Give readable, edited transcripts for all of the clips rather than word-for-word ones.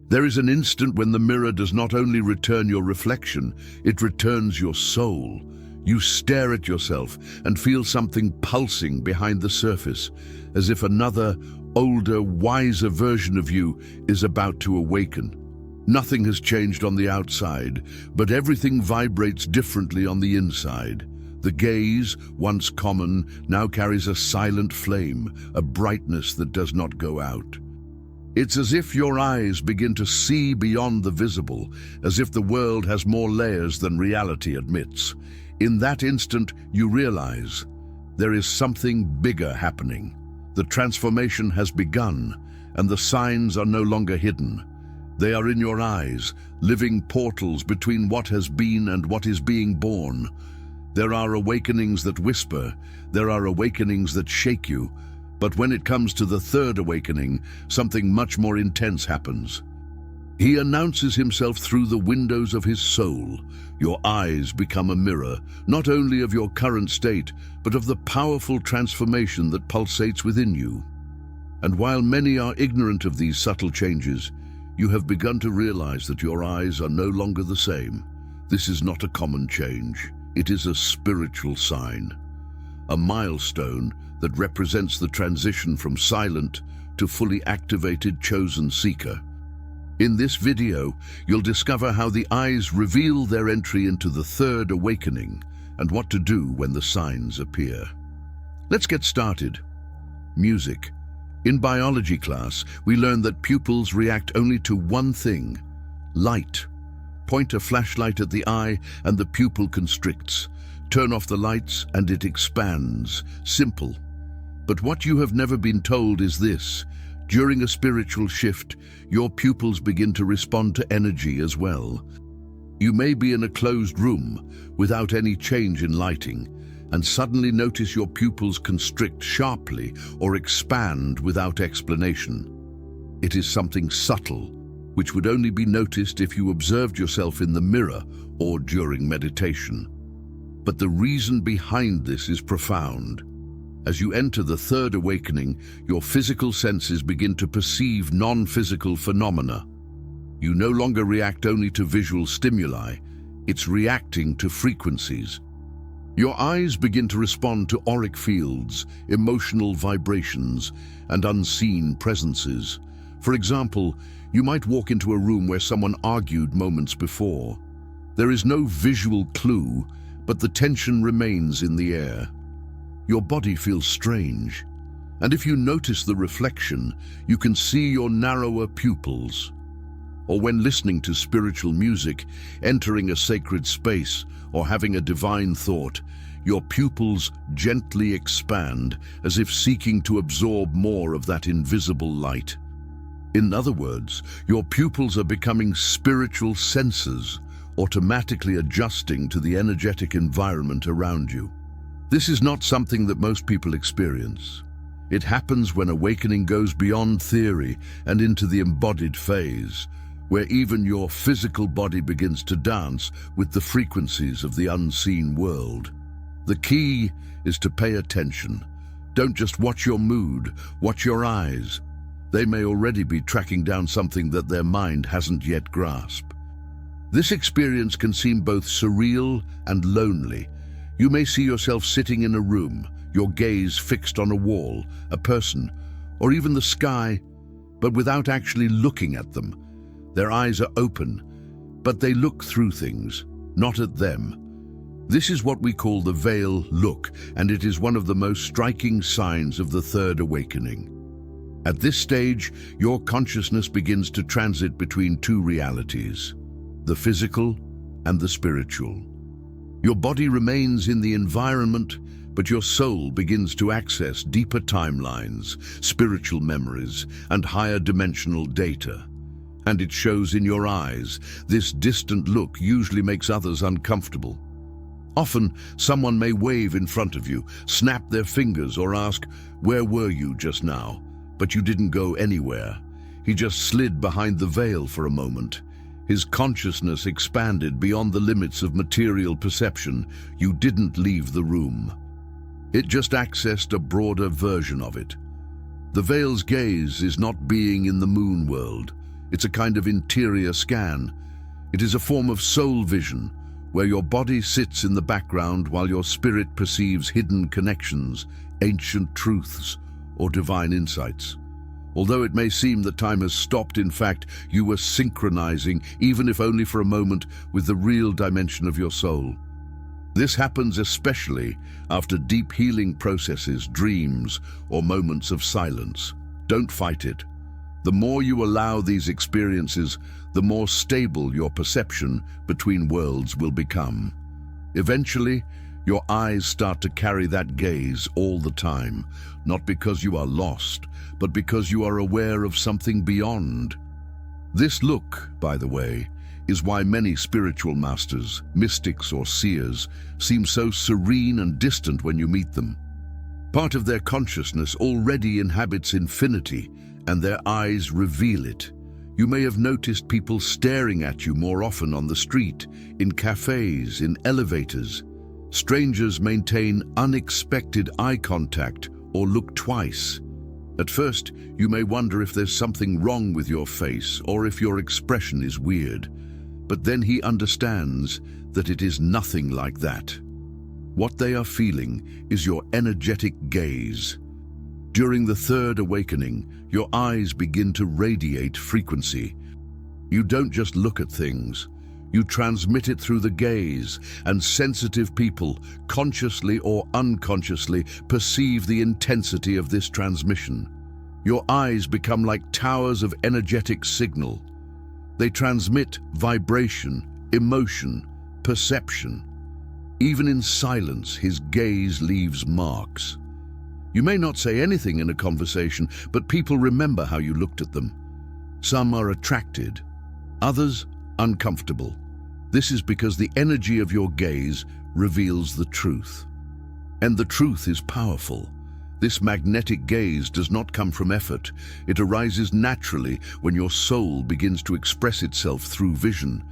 There is an instant when the mirror does not only return your reflection, it returns your soul. You stare at yourself and feel something pulsing behind the surface, as if another, older, wiser version of you is about to awaken. Nothing has changed on the outside, but everything vibrates differently on the inside. The gaze, once common, now carries a silent flame, a brightness that does not go out. It's as if your eyes begin to see beyond the visible, as if the world has more layers than reality admits. In that instant, you realize there is something bigger happening. The transformation has begun, and the signs are no longer hidden. They are in your eyes, living portals between what has been and what is being born. There are awakenings that whisper, there are awakenings that shake you, but when it comes to the third awakening, something much more intense happens. He announces himself through the windows of his soul. Your eyes become a mirror, not only of your current state, but of the powerful transformation that pulsates within you. And while many are ignorant of these subtle changes, you have begun to realize that your eyes are no longer the same. This is not a common change. It is a spiritual sign, a milestone that represents the transition from silent to fully activated chosen seeker. In this video, you'll discover how the eyes reveal their entry into the third awakening and what to do when the signs appear. Let's get started. Music. In biology class, we learn that pupils react only to one thing: light. Point a flashlight at the eye and the pupil constricts. Turn off the lights and it expands. Simple. But what you have never been told is this: during a spiritual shift, your pupils begin to respond to energy as well. You may be in a closed room without any change in lighting, and suddenly notice your pupils constrict sharply or expand without explanation. It is something subtle, which would only be noticed if you observed yourself in the mirror or during meditation. But the reason behind this is profound. As you enter the third awakening, your physical senses begin to perceive non-physical phenomena. You no longer react only to visual stimuli, it's reacting to frequencies. Your eyes begin to respond to auric fields, emotional vibrations, and unseen presences. For example, you might walk into a room where someone argued moments before. There is no visual clue, but the tension remains in the air. Your body feels strange, and if you notice the reflection, you can see your narrower pupils. Or when listening to spiritual music, entering a sacred space, or having a divine thought, your pupils gently expand as if seeking to absorb more of that invisible light. In other words, your pupils are becoming spiritual sensors, automatically adjusting to the energetic environment around you. This is not something that most people experience. It happens when awakening goes beyond theory and into the embodied phase, where even your physical body begins to dance with the frequencies of the unseen world. The key is to pay attention. Don't just watch your mood, watch your eyes. They may already be tracking down something that their mind hasn't yet grasped. This experience can seem both surreal and lonely. You may see yourself sitting in a room, your gaze fixed on a wall, a person, or even the sky, but without actually looking at them. Their eyes are open, but they look through things, not at them. This is what we call the veil look, and it is one of the most striking signs of the third awakening. At this stage, your consciousness begins to transit between two realities, the physical and the spiritual. Your body remains in the environment, but your soul begins to access deeper timelines, spiritual memories, and higher dimensional data. And it shows in your eyes. This distant look usually makes others uncomfortable. Often, someone may wave in front of you, snap their fingers, or ask, "Where were you just now?" But you didn't go anywhere. He just slid behind the veil for a moment. His consciousness expanded beyond the limits of material perception. You didn't leave the room. It just accessed a broader version of it. The veil's gaze is not being in the moon world. It's a kind of interior scan. It is a form of soul vision, where your body sits in the background while your spirit perceives hidden connections, ancient truths, or divine insights. Although it may seem that time has stopped, in fact, you were synchronizing, even if only for a moment, with the real dimension of your soul. This happens especially after deep healing processes, dreams, or moments of silence. Don't fight it. The more you allow these experiences, the more stable your perception between worlds will become. Eventually, your eyes start to carry that gaze all the time, not because you are lost, but because you are aware of something beyond. This look, by the way, is why many spiritual masters, mystics or seers, seem so serene and distant when you meet them. Part of their consciousness already inhabits infinity, and their eyes reveal it. You may have noticed people staring at you more often on the street, in cafes, in elevators. Strangers maintain unexpected eye contact or look twice. At first, you may wonder if there's something wrong with your face or if your expression is weird. But then he understands that it is nothing like that. What they are feeling is your energetic gaze. During the third awakening, your eyes begin to radiate frequency. You don't just look at things, you transmit it through the gaze, and sensitive people, consciously or unconsciously, perceive the intensity of this transmission. Your eyes become like towers of energetic signal. They transmit vibration, emotion, perception. Even in silence, his gaze leaves marks. You may not say anything in a conversation, but people remember how you looked at them. Some are attracted, others uncomfortable. This is because the energy of your gaze reveals the truth. And the truth is powerful. This magnetic gaze does not come from effort. It arises naturally when your soul begins to express itself through vision.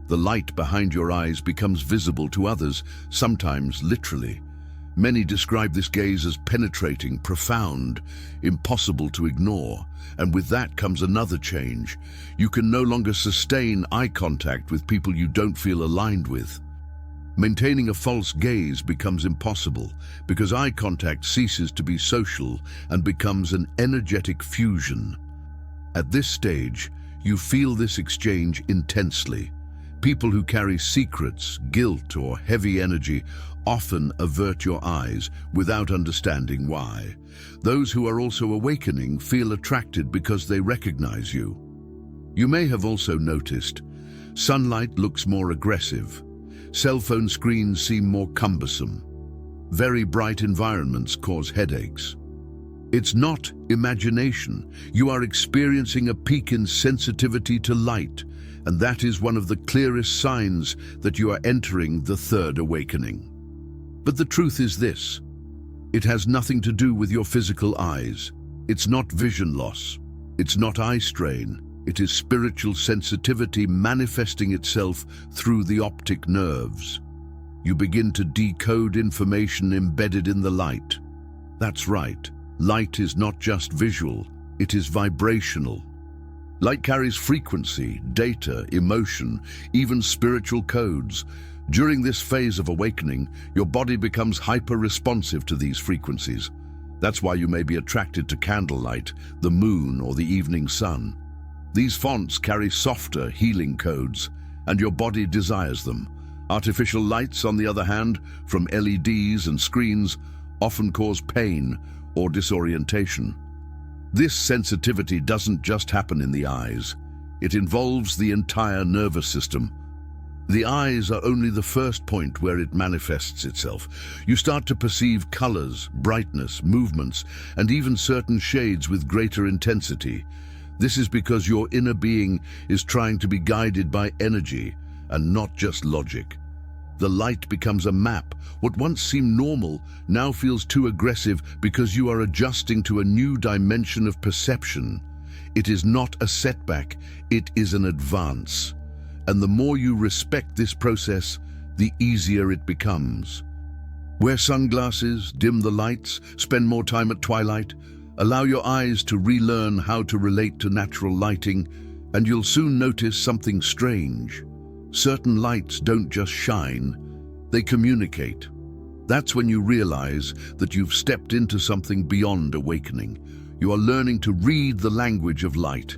The light behind your eyes becomes visible to others, sometimes literally. Many describe this gaze as penetrating, profound, impossible to ignore. And with that comes another change. You can no longer sustain eye contact with people you don't feel aligned with. Maintaining a false gaze becomes impossible because eye contact ceases to be social and becomes an energetic fusion. At this stage, you feel this exchange intensely. People who carry secrets, guilt, or heavy energy often avert your eyes without understanding why. Those who are also awakening feel attracted because they recognize you. You may have also noticed sunlight looks more aggressive. Cell phone screens seem more cumbersome. Very bright environments cause headaches. It's not imagination. You are experiencing a peak in sensitivity to light, and that is one of the clearest signs that you are entering the third awakening. But the truth is this: it has nothing to do with your physical eyes. It's not vision loss. It's not eye strain. It is spiritual sensitivity manifesting itself through the optic nerves. You begin to decode information embedded in the light. That's right. Light is not just visual, it is vibrational. Light carries frequency, data, emotion, even spiritual codes. During this phase of awakening, your body becomes hyper-responsive to these frequencies. That's why you may be attracted to candlelight, the moon, or the evening sun. These fonts carry softer, healing codes, and your body desires them. Artificial lights, on the other hand, from LEDs and screens, often cause pain or disorientation. This sensitivity doesn't just happen in the eyes. It involves the entire nervous system. The eyes are only the first point where it manifests itself. You start to perceive colors, brightness, movements, and even certain shades with greater intensity. This is because your inner being is trying to be guided by energy and not just logic. The light becomes a map. What once seemed normal now feels too aggressive because you are adjusting to a new dimension of perception. It is not a setback, it is an advance. And the more you respect this process, the easier it becomes. Wear sunglasses, dim the lights, spend more time at twilight. Allow your eyes to relearn how to relate to natural lighting, And you'll soon notice something strange. Certain lights don't just shine, they communicate. That's when you realize that you've stepped into something beyond awakening. You are learning to read the language of light.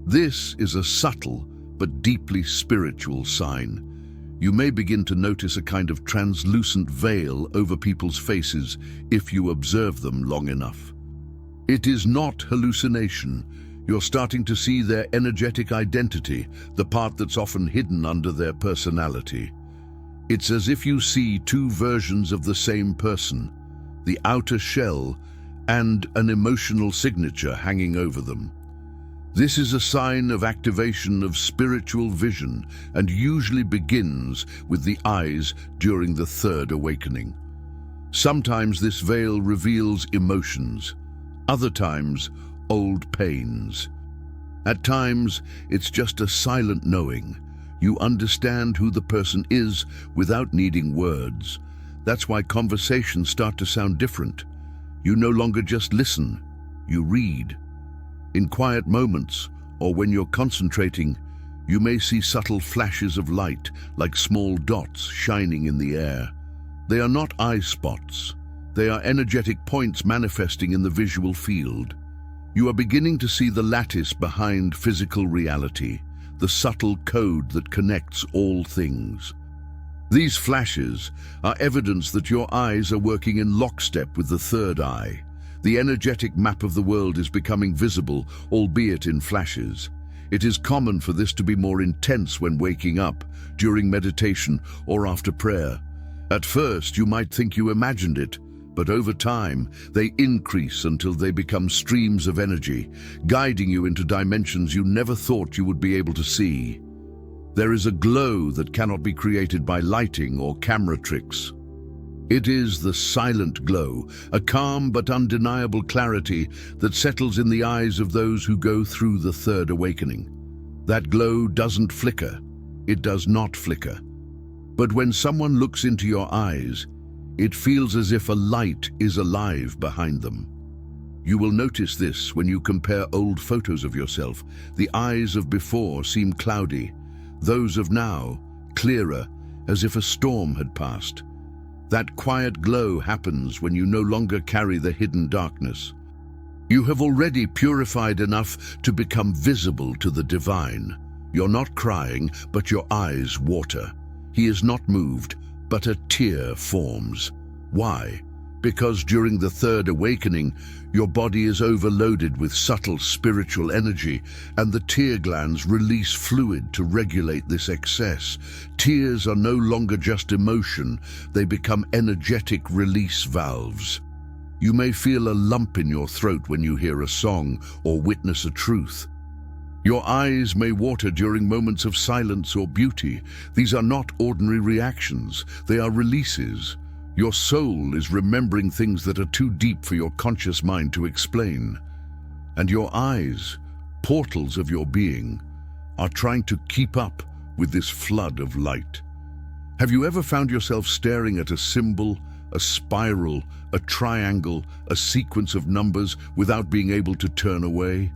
This is a subtle but deeply spiritual sign. You may begin to notice a kind of translucent veil over people's faces if you observe them long enough. It is not hallucination. You're starting to see their energetic identity, the part that's often hidden under their personality. It's as if you see two versions of the same person, the outer shell and an emotional signature hanging over them. This is a sign of activation of spiritual vision and usually begins with the eyes during the third awakening. Sometimes this veil reveals emotions, other times old pains. At times, it's just a silent knowing. You understand who the person is without needing words. That's why conversations start to sound different. You no longer just listen, you read. In quiet moments, or when you're concentrating, you may see subtle flashes of light, like small dots shining in the air. They are not eye spots. They are energetic points manifesting in the visual field. You are beginning to see the lattice behind physical reality, the subtle code that connects all things. These flashes are evidence that your eyes are working in lockstep with the third eye. The energetic map of the world is becoming visible, albeit in flashes. It is common for this to be more intense when waking up, during meditation, or after prayer. At first, you might think you imagined it, but over time, they increase until they become streams of energy, guiding you into dimensions you never thought you would be able to see. There is a glow that cannot be created by lighting or camera tricks. It is the silent glow, a calm but undeniable clarity that settles in the eyes of those who go through the third awakening. That glow doesn't flicker. It does not flicker. But when someone looks into your eyes, it feels as if a light is alive behind them. You will notice this when you compare old photos of yourself. The eyes of before seem cloudy, those of now clearer, as if a storm had passed. That quiet glow happens when you no longer carry the hidden darkness. You have already purified enough to become visible to the divine. You're not crying, but your eyes water. He is not moved, but a tear forms. Why? Because during the third awakening, your body is overloaded with subtle spiritual energy, and the tear glands release fluid to regulate this excess. Tears are no longer just emotion, they become energetic release valves. You may feel a lump in your throat when you hear a song or witness a truth. Your eyes may water during moments of silence or beauty. These are not ordinary reactions, they are releases. Your soul is remembering things that are too deep for your conscious mind to explain. And your eyes, portals of your being, are trying to keep up with this flood of light. Have you ever found yourself staring at a symbol, a spiral, a triangle, a sequence of numbers without being able to turn away?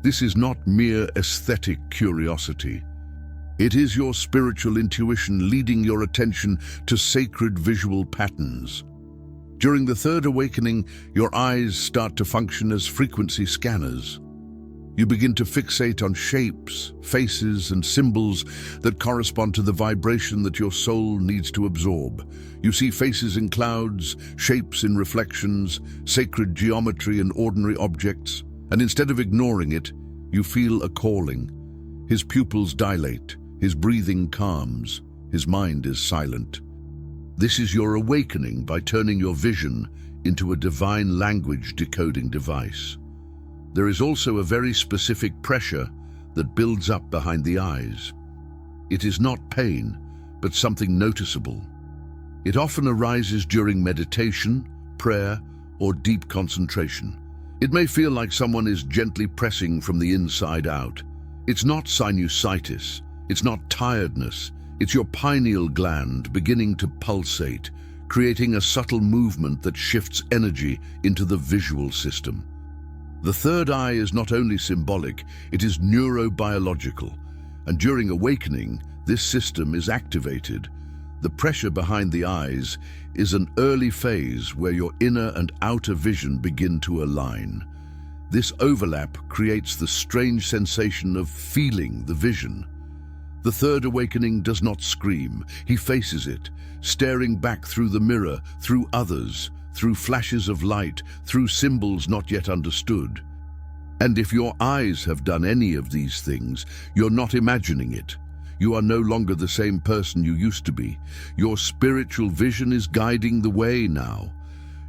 This is not mere aesthetic curiosity. It is your spiritual intuition leading your attention to sacred visual patterns. During the third awakening, your eyes start to function as frequency scanners. You begin to fixate on shapes, faces, and symbols that correspond to the vibration that your soul needs to absorb. You see faces in clouds, shapes in reflections, sacred geometry in ordinary objects, and instead of ignoring it, you feel a calling. His pupils dilate, his breathing calms, his mind is silent. This is your awakening by turning your vision into a divine language decoding device. There is also a very specific pressure that builds up behind the eyes. It is not pain, but something noticeable. It often arises during meditation, prayer, or deep concentration. It may feel like someone is gently pressing from the inside out. It's not sinusitis, it's not tiredness, it's your pineal gland beginning to pulsate, creating a subtle movement that shifts energy into the visual system. The third eye is not only symbolic, it is neurobiological, and during awakening, this system is activated. The pressure behind the eyes is an early phase where your inner and outer vision begin to align. This overlap creates the strange sensation of feeling the vision. The third awakening does not scream. He faces it, staring back through the mirror, through others, through flashes of light, through symbols not yet understood. And if your eyes have done any of these things, you're not imagining it. You are no longer the same person you used to be. Your spiritual vision is guiding the way now.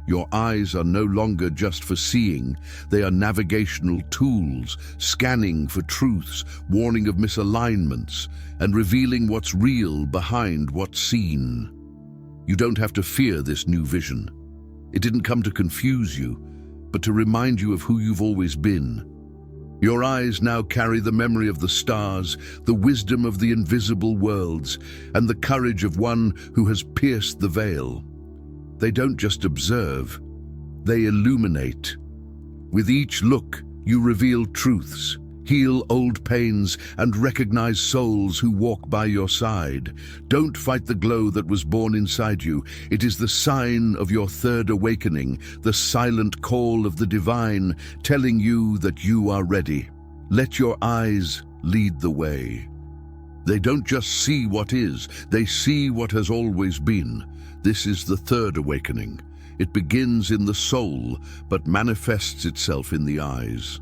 Your eyes are no longer just for seeing, they are navigational tools, scanning for truths, warning of misalignments, and revealing what's real behind what's seen. You don't have to fear this new vision. It didn't come to confuse you, but to remind you of who you've always been. Your eyes now carry the memory of the stars, the wisdom of the invisible worlds, and the courage of one who has pierced the veil. They don't just observe, they illuminate. With each look, you reveal truths, heal old pains, and recognize souls who walk by your side. Don't fight the glow that was born inside you. It is the sign of your third awakening, the silent call of the divine, telling you that you are ready. Let your eyes lead the way. They don't just see what is, they see what has always been. This is the third awakening. It begins in the soul, but manifests itself in the eyes.